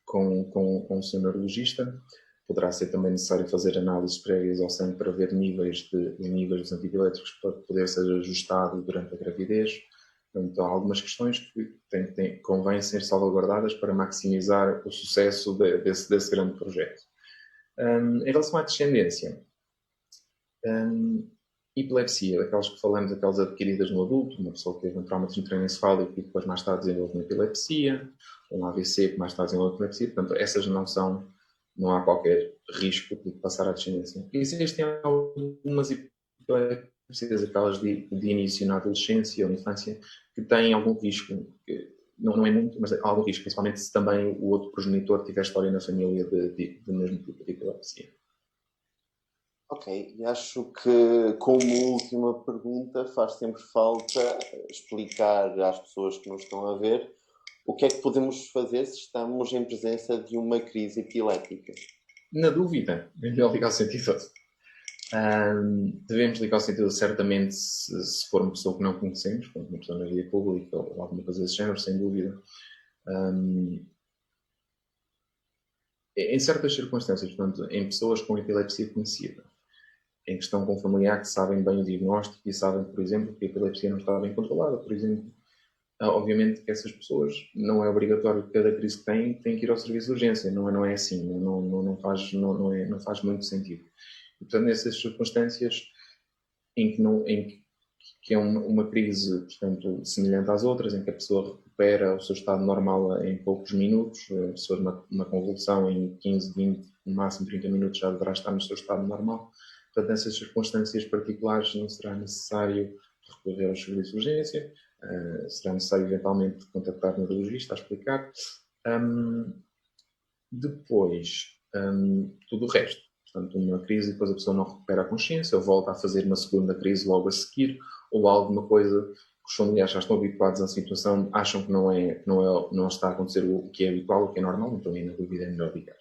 Speaker 1: com o seu neurologista. Poderá ser também necessário fazer análises prévias ao sangue para ver os níveis dos antipiléticos para poder ser ajustado durante a gravidez. Portanto, há algumas questões que convém ser salvaguardadas para maximizar o sucesso desse grande projeto. Em relação à descendência, epilepsia, aquelas que falamos, aquelas adquiridas no adulto, uma pessoa que teve um traumatismo cranioencefálico e depois mais tarde desenvolve uma epilepsia, ou um AVC que mais tarde desenvolve uma epilepsia, portanto, essas não há qualquer risco de passar à descendência. Existem algumas epilepsias, aquelas de início na adolescência ou na infância, que têm algum risco, não é muito, mas algum risco, principalmente se também o outro progenitor tiver história na família de mesmo tipo de epilepsia.
Speaker 7: Ok, e acho que, como última pergunta, faz sempre falta explicar às pessoas que nos estão a ver o que é que podemos fazer se estamos em presença de uma crise epilética.
Speaker 1: Na dúvida, é melhor ligar ao 112. Devemos ligar ao 112 certamente se for uma pessoa que não conhecemos, como uma pessoa na via pública ou alguma coisa desse género, sem dúvida. Em certas circunstâncias, portanto, em pessoas com epilepsia conhecida, em que estão com um familiar que sabem bem o diagnóstico e sabem, por exemplo, que a epilepsia não está bem controlada, por exemplo, obviamente que essas pessoas, não é obrigatório que cada crise que têm que ir ao serviço de urgência, não é assim, não faz muito sentido. E, portanto, nessas circunstâncias em que é uma crise, portanto, semelhante às outras, em que a pessoa recupera o seu estado normal em poucos minutos, a pessoa uma convulsão em 15, 20, no máximo 30 minutos já deverá estar no seu estado normal. Portanto, nessas circunstâncias particulares não será necessário recorrer aos serviços de urgência, será necessário eventualmente contactar o neurologista a explicar. Depois, tudo o resto. Portanto, uma crise, depois a pessoa não recupera a consciência, ou volta a fazer uma segunda crise logo a seguir, ou alguma coisa que os familiares já estão habituados à situação, acham que não está a acontecer o que é habitual, o que é normal, então aí na dúvida é melhor ligar.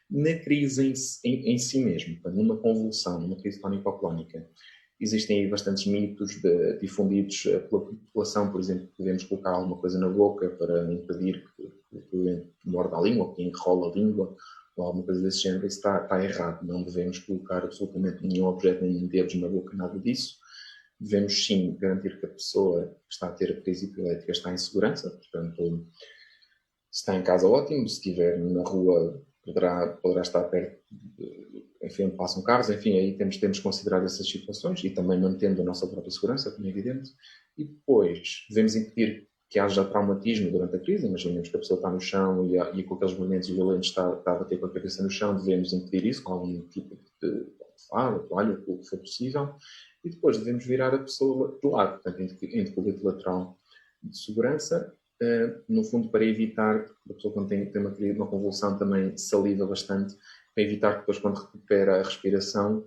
Speaker 1: Na crise em si mesmo, numa convulsão, numa crise tónico-clónica, existem aí bastantes mitos difundidos pela população, por exemplo, podemos colocar alguma coisa na boca para impedir que o doente morde a língua, que enrola a língua, ou alguma coisa desse género. Isso está errado. Não devemos colocar absolutamente nenhum objeto, nem dedos na boca, nada disso. Devemos sim garantir que a pessoa que está a ter a crise epilética está em segurança. Portanto, se está em casa, ótimo. Se estiver na rua, poderá estar perto enfim, onde passam carros, enfim, aí temos que considerar essas situações e também mantendo a nossa própria segurança, como é evidente. E depois, devemos impedir que haja traumatismo durante a crise. Imaginemos que a pessoa está no chão e com aqueles movimentos violentos está a bater com a cabeça no chão, devemos impedir isso com algum tipo de almofada, toalha, o que for possível. E depois devemos virar a pessoa de lado, portanto, entre colete lateral de segurança, no fundo para evitar que a pessoa quando tem uma convulsão também saliva bastante, para evitar que depois, quando recupera a respiração,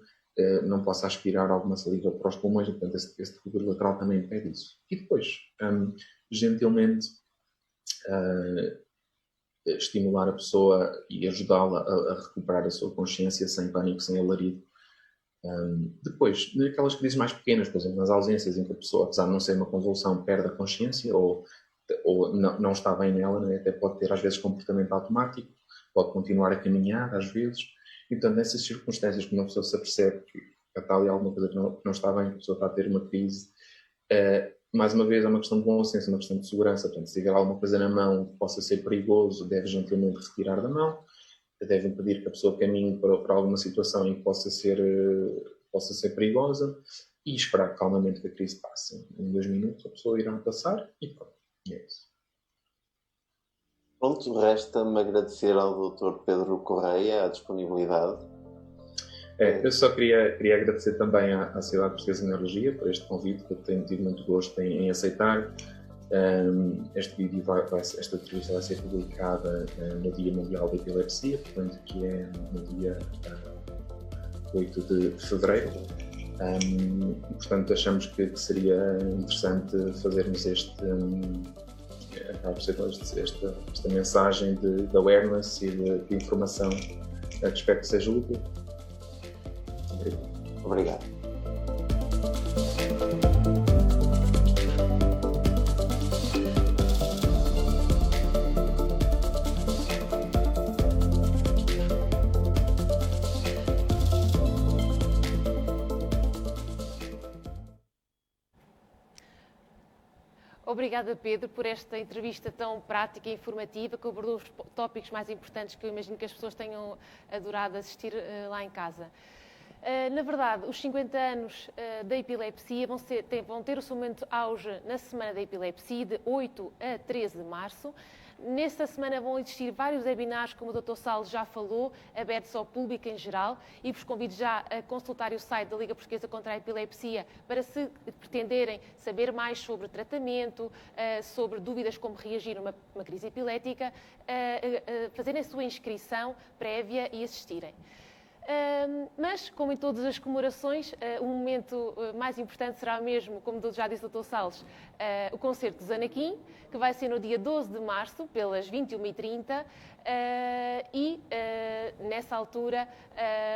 Speaker 1: não possa aspirar alguma saliva para os pulmões. Portanto, esse decúbito lateral também impede isso. E depois, gentilmente, estimular a pessoa e ajudá-la a recuperar a sua consciência sem pânico, sem alarido. Depois, naquelas crises mais pequenas, por exemplo, nas ausências em que a pessoa, apesar de não ser uma convulsão, perde a consciência ou não está bem nela, né? Até pode ter às vezes comportamento automático, pode continuar a caminhar às vezes, e portanto nessas circunstâncias que uma pessoa se apercebe que está ali alguma coisa que não está bem, que a pessoa está a ter uma crise, mais uma vez é uma questão de bom senso, uma questão de segurança. Portanto, se tiver alguma coisa na mão que possa ser perigoso, deve gentilmente retirar da mão, deve impedir que a pessoa caminhe para alguma situação em que possa ser perigosa e esperar calmamente que a crise passe. Em 2 minutos a pessoa irá passar e pronto, é isso.
Speaker 7: Pronto, resta-me agradecer ao Dr. Pedro Correia a disponibilidade.
Speaker 1: Eu só queria agradecer também à Sociedade Portuguesa de Neurologia por este convite, que eu tenho tido muito gosto em aceitar. Esta entrevista vai ser publicada no Dia Mundial da Epilepsia, portanto, que é no dia 8 de fevereiro. E, portanto, achamos que seria interessante fazermos esta mensagem de awareness e de informação, que espero que seja útil.
Speaker 7: Obrigado.
Speaker 2: Obrigada, Pedro, por esta entrevista tão prática e informativa, que abordou os tópicos mais importantes que eu imagino que as pessoas tenham adorado assistir lá em casa. Na verdade, os 50 anos da epilepsia vão ter o seu momento de auge na Semana da Epilepsia, de 8 a 13 de março. Nesta semana vão existir vários webinars, como o Dr. Salles já falou, abertos ao público em geral, e vos convido já a consultar o site da Liga Portuguesa contra a Epilepsia para, se pretenderem saber mais sobre tratamento, sobre dúvidas como reagir a uma crise epilética, fazerem a sua inscrição prévia e assistirem. Mas, como em todas as comemorações, o momento mais importante será mesmo, como já disse o Dr. Salles, o concerto dos Anakin, que vai ser no dia 12 de março, pelas 21h30, e nessa altura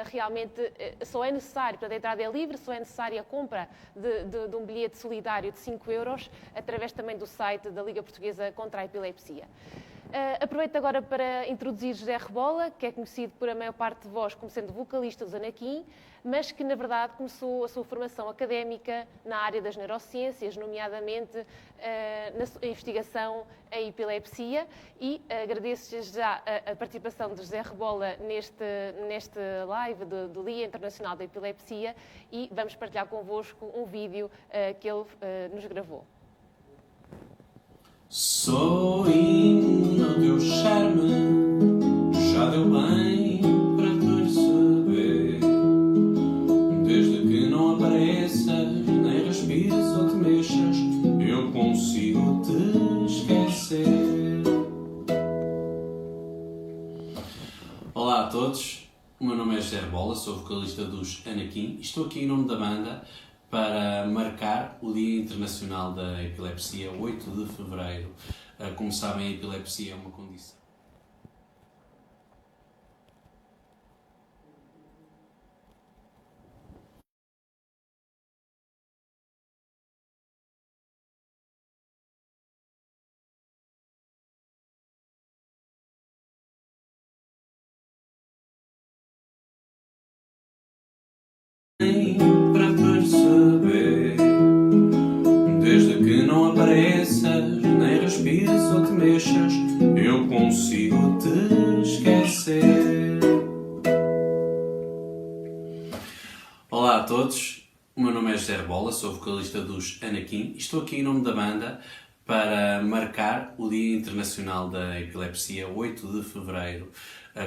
Speaker 2: realmente só é necessário, portanto a entrada é livre, só é necessária a compra de um bilhete solidário de 5 euros, através também do site da Liga Portuguesa contra a Epilepsia. Aproveito agora para introduzir José Rebola, que é conhecido por a maior parte de vós como sendo vocalista dos Anakin, mas que na verdade começou a sua formação académica na área das neurociências, nomeadamente na investigação em epilepsia, e agradeço já a participação de José Rebola neste live do Dia Internacional da Epilepsia, e vamos partilhar convosco um vídeo que ele nos gravou.
Speaker 8: Sou imune ao teu charme, já deu bem para perceber. Desde que não apareças, nem respires ou te mexas, eu consigo te esquecer. Olá a todos, o meu nome é José Rebola, sou vocalista dos Anakin e estou aqui em nome da banda para marcar o Dia Internacional da Epilepsia, 8 de fevereiro. Como sabem, a epilepsia é uma condição. Para perceber, desde que não apareças, nem respires ou te mexas, eu consigo te esquecer. Olá a todos, o meu nome é José Rebola, sou vocalista dos Anakin e estou aqui em nome da banda para marcar o Dia Internacional da Epilepsia, 8 de fevereiro.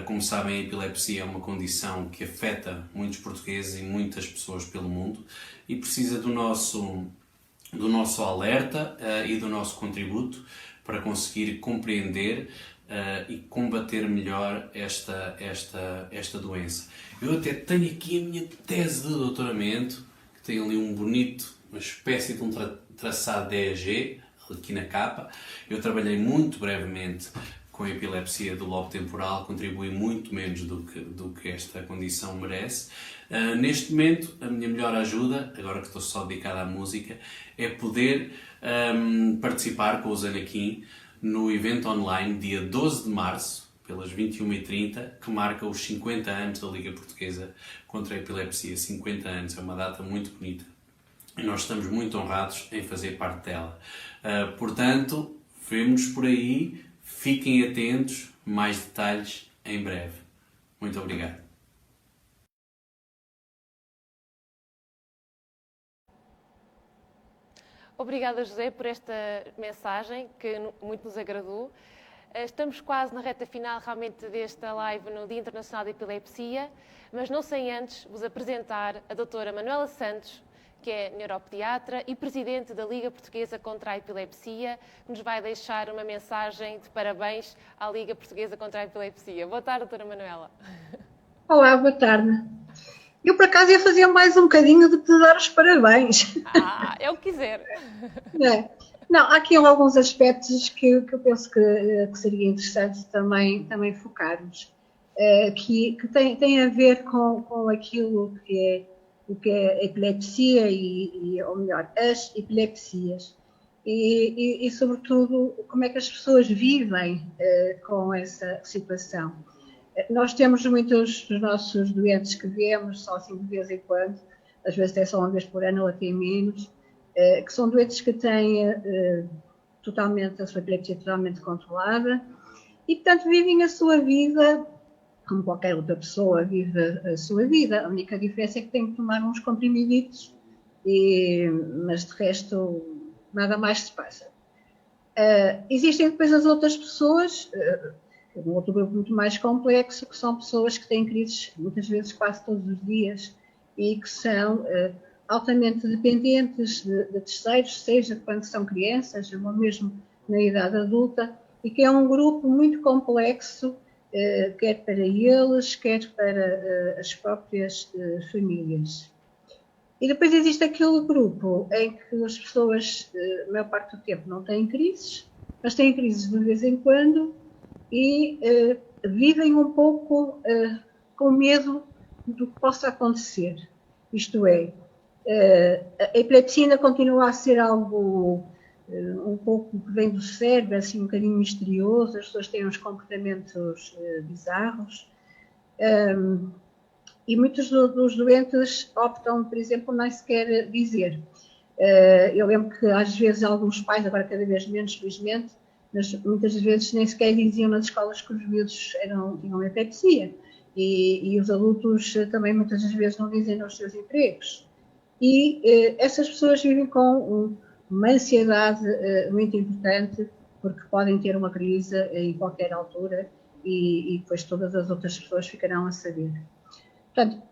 Speaker 8: Como sabem, a epilepsia é uma condição que afeta muitos portugueses e muitas pessoas pelo mundo e precisa do nosso alerta e do nosso contributo para conseguir compreender e combater melhor esta doença. Eu até tenho aqui a minha tese de doutoramento, que tem ali uma espécie de um traçado de EEG, aqui na capa. Eu trabalhei muito brevemente com a epilepsia do lobo temporal, contribui muito menos do que esta condição merece. Neste momento, a minha melhor ajuda, agora que estou só dedicado à música, é poder participar com os Anakin no evento online, dia 12 de março, pelas 21h30, que marca os 50 anos da Liga Portuguesa contra a Epilepsia. 50 anos, é uma data muito bonita. E nós estamos muito honrados em fazer parte dela. Portanto, vemo-nos por aí. Fiquem atentos, mais detalhes em breve. Muito obrigado.
Speaker 2: Obrigada, José, por esta mensagem que muito nos agradou. Estamos quase na reta final realmente desta live no Dia Internacional da Epilepsia, mas não sem antes vos apresentar a doutora Manuela Santos, que é neuropediatra e presidente da Liga Portuguesa contra a Epilepsia, que nos vai deixar uma mensagem de parabéns à Liga Portuguesa contra a Epilepsia. Boa tarde, doutora Manuela.
Speaker 9: Olá, boa tarde. Eu, por acaso, ia fazer mais um bocadinho de te dar os parabéns.
Speaker 2: É o que quiser.
Speaker 9: Não, há aqui alguns aspectos que eu penso que seria interessante também focarmos, que têm a ver com aquilo que é a epilepsia ou melhor, as epilepsias e sobretudo, como é que as pessoas vivem com essa situação. Nós temos muitos dos nossos doentes que vemos, só assim de vez em quando, às vezes até só uma vez por ano ou até menos, que são doentes que têm a sua epilepsia totalmente controlada, e, portanto, vivem a sua vida como qualquer outra pessoa vive a sua vida. A única diferença é que tem que tomar uns comprimiditos, mas de resto nada mais se passa. Existem depois as outras pessoas, um outro grupo muito mais complexo, que são pessoas que têm crises muitas vezes quase todos os dias e que são altamente dependentes de terceiros, seja quando são crianças ou mesmo na idade adulta, e que é um grupo muito complexo, quer para eles, quer para as próprias famílias. E depois existe aquele grupo em que as pessoas, a maior parte do tempo, não têm crises, mas têm crises de vez em quando e vivem um pouco com medo do que possa acontecer. Isto é, a epilepsia ainda continua a ser algo um pouco que vem do cérebro, assim um bocadinho misterioso, as pessoas têm uns comportamentos bizarros. E muitos dos doentes optam, por exemplo, nem sequer dizer. Eu lembro que às vezes alguns pais, agora cada vez menos, felizmente, mas muitas vezes nem sequer diziam nas escolas que os miúdos tinham epilepsia. E os adultos também muitas vezes não dizem nos seus empregos. E essas pessoas vivem com uma ansiedade muito importante, porque podem ter uma crise em qualquer altura e depois todas as outras pessoas ficarão a saber. Portanto,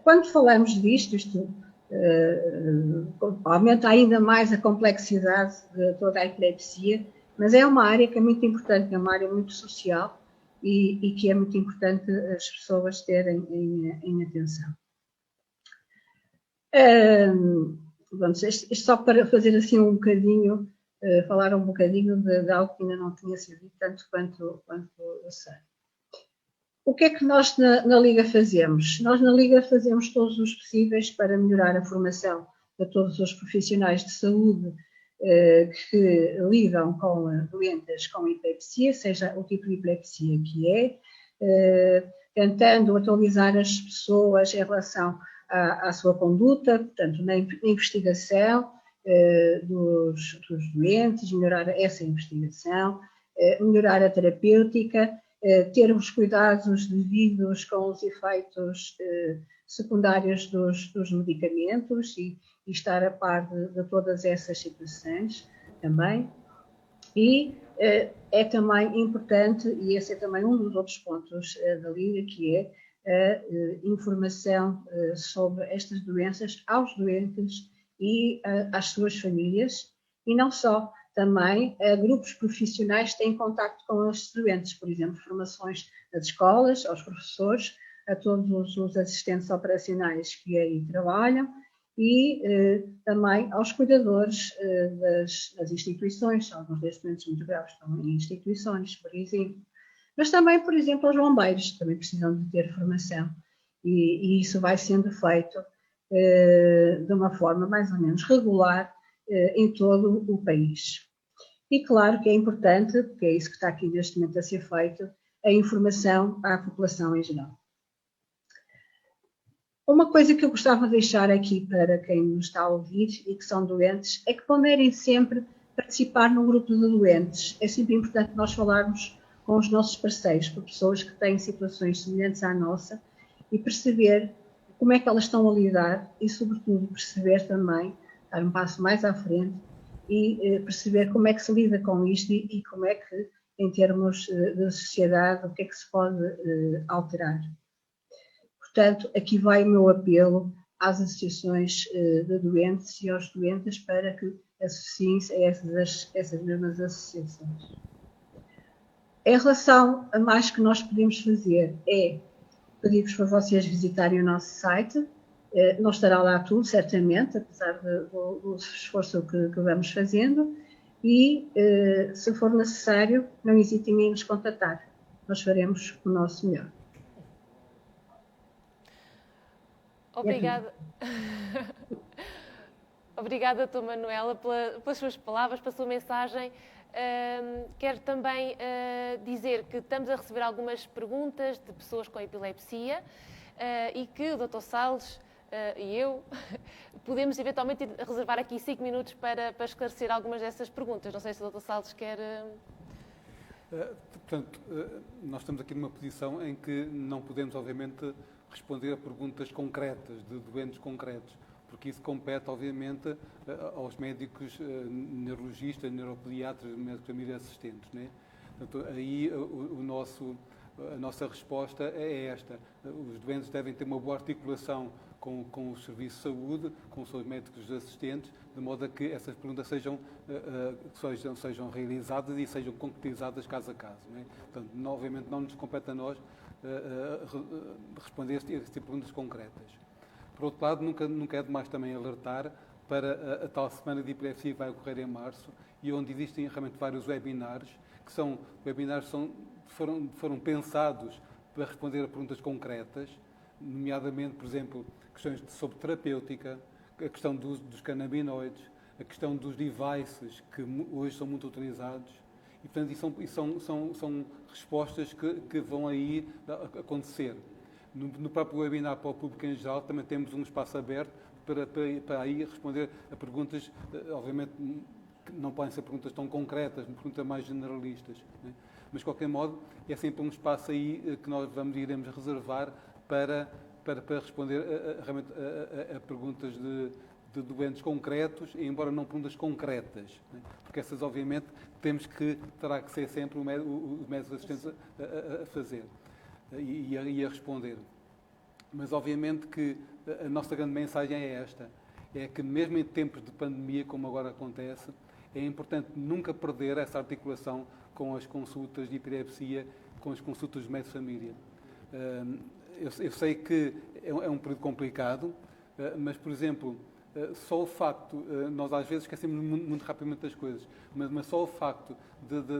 Speaker 9: quando falamos disto, isto aumenta ainda mais a complexidade de toda a epilepsia, mas é uma área que é muito importante, é uma área muito social e que é muito importante as pessoas terem em atenção. Vamos, isto só para fazer assim um bocadinho, falar um bocadinho de algo que ainda não tinha sido dito tanto quanto eu sei. O que é que nós na Liga fazemos? Nós na Liga fazemos todos os possíveis para melhorar a formação de todos os profissionais de saúde que lidam com doentes com epilepsia, seja o tipo de epilepsia que é, tentando atualizar as pessoas em relação à sua conduta, portanto, na investigação dos doentes, melhorar essa investigação, melhorar a terapêutica, ter os cuidados devidos com os efeitos secundários dos medicamentos e estar a par de todas essas situações também. E é também importante, e esse é também um dos outros pontos da Liga, que é a informação sobre estas doenças aos doentes e às suas famílias, e não só. Também grupos profissionais têm contacto com os doentes, por exemplo, formações nas escolas, aos professores, a todos os assistentes operacionais que aí trabalham e também aos cuidadores das instituições. Alguns destes doentes muito graves estão em instituições, por exemplo. Mas também, por exemplo, aos bombeiros, também precisam de ter formação e isso vai sendo feito de uma forma mais ou menos regular em todo o país. E claro que é importante, porque é isso que está aqui neste momento a ser feito, a informação à população em geral. Uma coisa que eu gostava de deixar aqui para quem nos está a ouvir e que são doentes, é que ponderem sempre participar num grupo de doentes. É sempre importante nós falarmos com os nossos parceiros, com pessoas que têm situações semelhantes à nossa, e perceber como é que elas estão a lidar e, sobretudo, perceber também, dar um passo mais à frente, e perceber como é que se lida com isto e como é que, em termos de sociedade, o que é que se pode alterar. Portanto, aqui vai o meu apelo às associações de doentes e aos doentes para que associem-se a essas mesmas associações. Em relação a mais que nós podemos fazer é pedir-vos para vocês visitarem o nosso site. Não estará lá tudo, certamente, apesar do esforço que vamos fazendo, e se for necessário, não hesitem em nos contatar. Nós faremos o nosso melhor.
Speaker 2: Obrigada. Obrigada, Dra. Manuela, pelas suas palavras, pela sua mensagem. Quero também dizer que estamos a receber algumas perguntas de pessoas com epilepsia e que o Dr. Salles e eu, podemos eventualmente reservar aqui 5 minutos para esclarecer algumas dessas perguntas. Não sei se o Dr. Salles quer...
Speaker 3: Portanto, nós estamos aqui numa posição em que não podemos, obviamente, responder a perguntas concretas, de doentes concretos, porque isso compete, obviamente, aos médicos neurologistas, neuropediatras, médicos de família assistentes, né? Portanto, aí a nossa resposta é esta. Os doentes devem ter uma boa articulação com os serviços de saúde, com os seus médicos assistentes, de modo a que essas perguntas sejam realizadas e sejam concretizadas caso a caso. Não é? Portanto, obviamente não nos compete a nós responder a este tipo de perguntas concretas. Por outro lado, nunca é demais também alertar para a tal semana de epilepsia que vai ocorrer em março e onde existem realmente vários webinars, que são webinars foram pensados para responder a perguntas concretas, nomeadamente, por exemplo, questões sobre terapêutica, a questão do uso dos canabinoides, a questão dos devices que hoje são muito utilizados. E, portanto, são respostas que vão aí acontecer. No próprio webinar para o público em geral também temos um espaço aberto para aí responder a perguntas, obviamente, que não podem ser perguntas tão concretas, perguntas mais generalistas, né? Mas, de qualquer modo, é sempre um espaço aí que nós iremos reservar para responder realmente a perguntas de doentes concretos, embora não perguntas concretas, né? Porque essas, obviamente, terá que ser sempre os médicos assistentes a fazer e a responder. Mas, obviamente, que a nossa grande mensagem é esta, é que mesmo em tempos de pandemia, como agora acontece, é importante nunca perder essa articulação com as consultas de epilepsia, com as consultas de médico de família. Eu sei que é um período complicado, mas, por exemplo, só o facto, nós às vezes esquecemos muito rapidamente das coisas, mas só o facto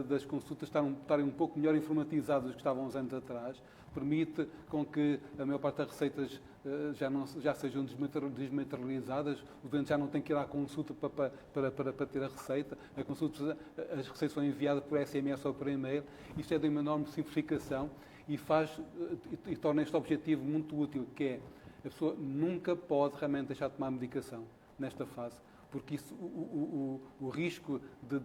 Speaker 3: das consultas estarem um pouco melhor informatizadas do que estavam uns anos atrás, permite com que a maior parte das receitas já sejam desmaterializadas, o doente já não tem que ir à consulta para ter a receita, as receitas são enviadas por SMS ou por e-mail. Isto é de uma enorme simplificação e torna este objetivo muito útil, que é a pessoa nunca pode realmente deixar de tomar medicação nesta fase, porque isso, o risco de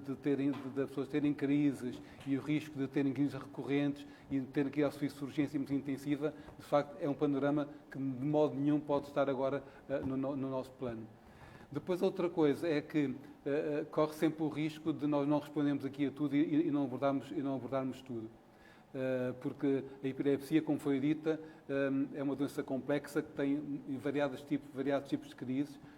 Speaker 3: pessoas terem crises e o risco de terem crises recorrentes e de terem que ir ao serviço de urgência muito intensiva, de facto, é um panorama que de modo nenhum pode estar agora no nosso plano. Depois, outra coisa é que corre sempre o risco de nós não respondermos aqui a tudo e não abordarmos tudo. Porque a epilepsia, como foi dita, é uma doença complexa que tem variados tipos de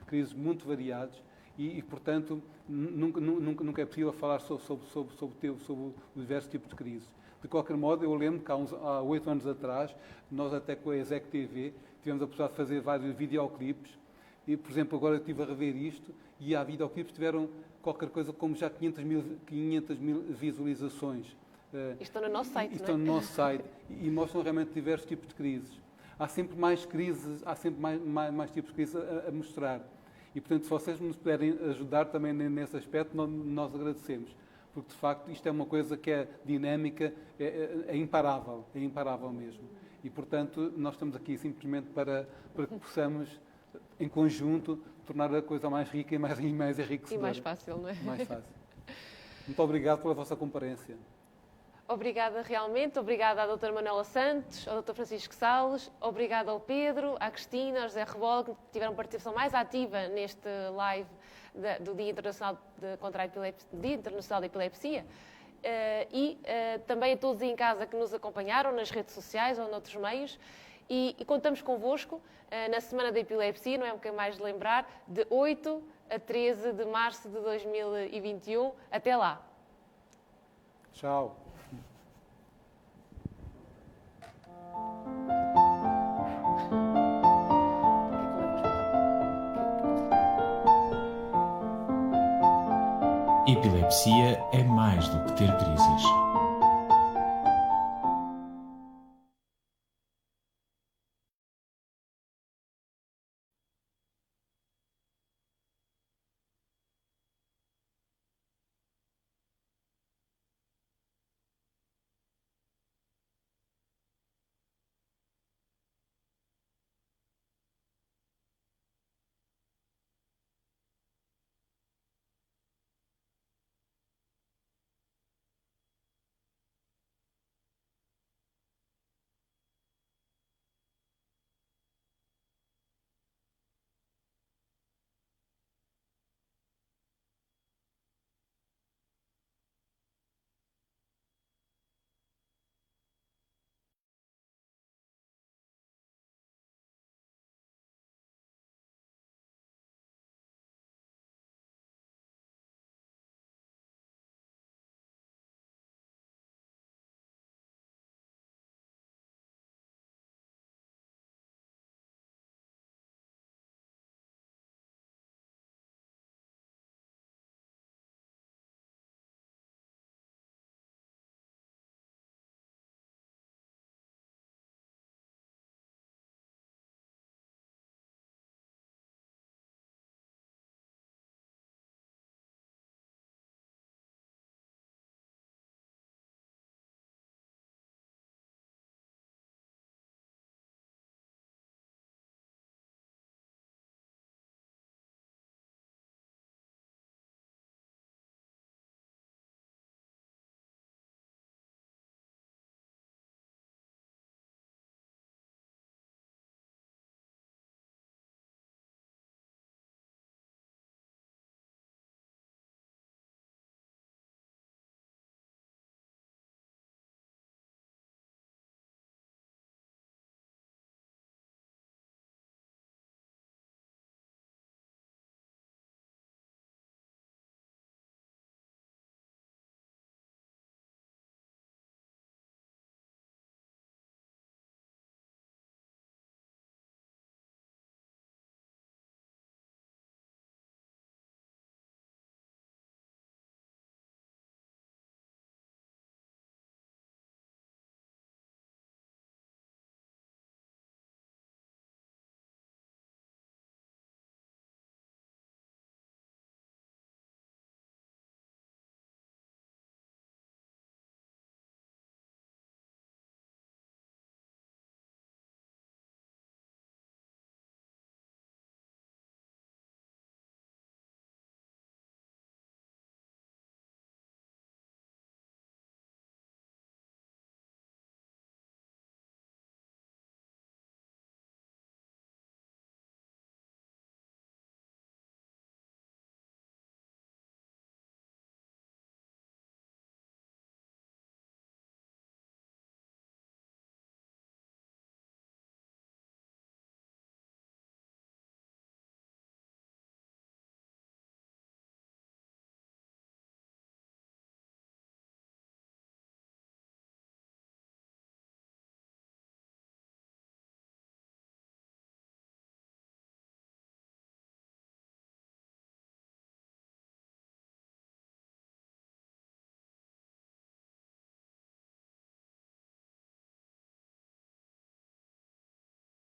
Speaker 3: crises muito variadas e portanto, nunca é possível falar sobre os diversos tipos de crises. De qualquer modo, eu lembro que há 8 anos atrás, nós até com a ESEC TV tivemos a possibilidade de fazer vários videoclipes e, por exemplo, agora eu estive a rever isto e há videoclipes que tiveram qualquer coisa como já 500 mil visualizações.
Speaker 2: Estão no nosso site,
Speaker 3: estão no nosso site e mostram realmente diversos tipos de crises. Há sempre mais crises, há sempre mais tipos de crises a mostrar. E, portanto, se vocês nos puderem ajudar também nesse aspecto, nós agradecemos. Porque, de facto, isto é uma coisa que é dinâmica, é imparável mesmo. E, portanto, nós estamos aqui simplesmente para que possamos, em conjunto, tornar a coisa mais rica e mais enriquecedora.
Speaker 2: E mais fácil, não é?
Speaker 3: Mais fácil. Muito obrigado pela vossa comparência.
Speaker 2: Obrigada realmente, obrigada à Dra. Manuela Santos, ao Dr. Francisco Salles, obrigada ao Pedro, à Cristina, ao José Rebola, que tiveram participação mais ativa neste live do Dia Internacional de Epilepsia, e também a todos em casa que nos acompanharam nas redes sociais ou noutros meios, e contamos convosco na Semana da Epilepsia, não é um bocadinho mais de lembrar, de 8 a 13 de março de 2021. Até lá!
Speaker 3: Tchau!
Speaker 6: Epilepsia é mais do que ter crises.